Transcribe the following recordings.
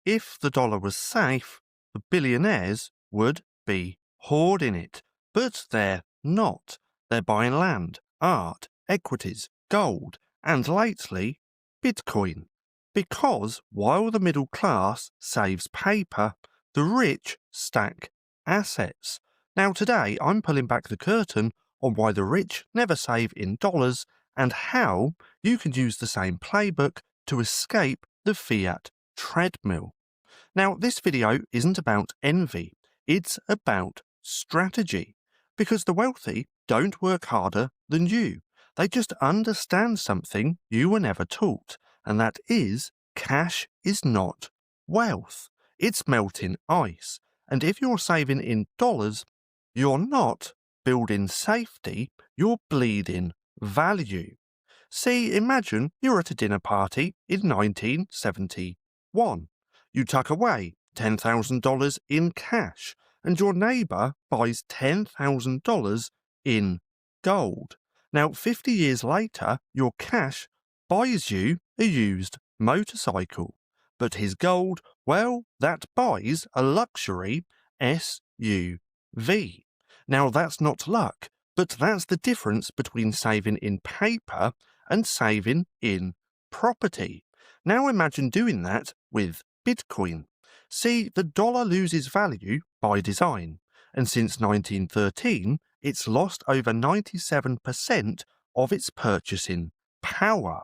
if the dollar was safe, the billionaires would be hoarding it. But they're not. They're buying land, art, equities, gold, and lately, Bitcoin. Because while the middle class saves paper, the rich stack assets. Now today I'm pulling back the curtain on why the rich never save in dollars and how you can use the same playbook to escape the fiat treadmill. Now this video isn't about envy, it's about strategy. Because the wealthy don't work harder than you. They just understand something you were never taught, and that is cash is not wealth. It's melting ice. And if you're saving in dollars, you're not building safety, you're bleeding value. See, imagine you're at a dinner party in 1971. You tuck away $10,000 in cash, and your neighbour buys $10,000 in gold. Now, 50 years later, your cash buys you a used motorcycle, but his gold, well, that buys a luxury SUV. Now, that's not luck, but that's the difference between saving in paper and saving in property. Now imagine doing that with Bitcoin. See, the dollar loses value by design, and since 1913, it's lost over 97% of its purchasing power.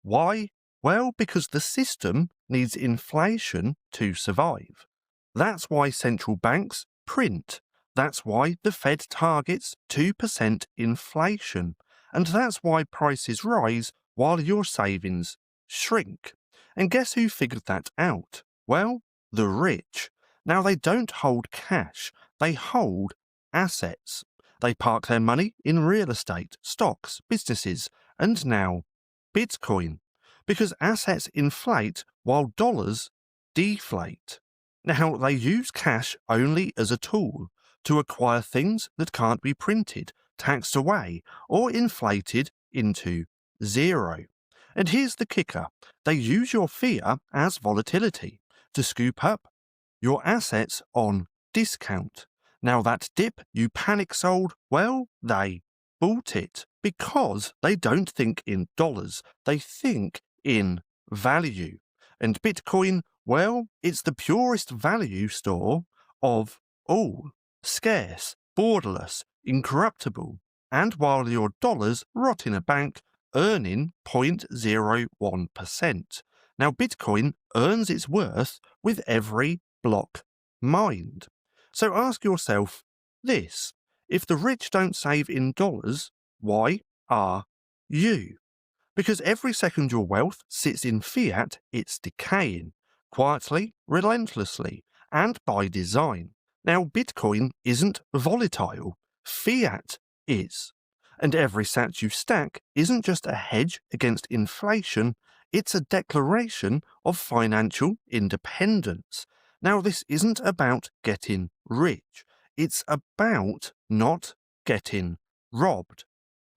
Why? Well, because the system needs inflation to survive. That's why central banks print. That's why the Fed targets 2% inflation. And that's why prices rise while your savings shrink. And guess who figured that out? Well, the rich. Now, they don't hold cash, they hold assets. They park their money in real estate, stocks, businesses, and now Bitcoin. Because assets inflate while dollars deflate. Now, they use cash only as a tool to acquire things that can't be printed, taxed away, or inflated into zero. And here's the kicker. They use your fear as volatility to scoop up your assets on discount. Now that dip you panic sold, well, they bought it because they don't think in dollars. They think in value. And Bitcoin, well, it's the purest value store of all. Scarce, borderless, incorruptible. And while your dollars rot in a bank, earning 0.01%. Now, Bitcoin earns its worth with every block mined. So ask yourself this. If the rich don't save in dollars, why are you? Because every second your wealth sits in fiat, it's decaying. Quietly, relentlessly, and by design. Now, Bitcoin isn't volatile. Fiat is. And every sat you stack isn't just a hedge against inflation, it's a declaration of financial independence. Now, this isn't about getting rich. It's about not getting robbed.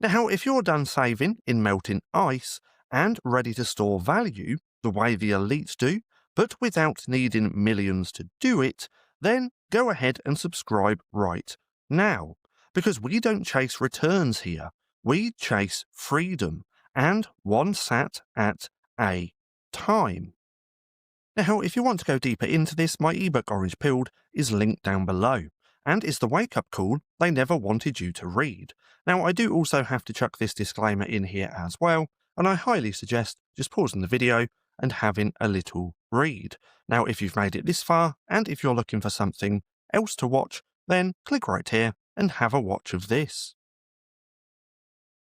Now, if you're done saving in melting ice and ready to store value the way the elites do, but without needing millions to do it, then go ahead and subscribe right now. Because we don't chase returns here, we chase freedom, and one sat at a time. Now, if you want to go deeper into this, my ebook Orange Pilled is linked down below, and is the wake-up call they never wanted you to read. Now, I do also have to chuck this disclaimer in here as well, and I highly suggest just pausing the video and having a little read. Now, if you've made it this far, and if you're looking for something else to watch, then click right here and have a watch of this.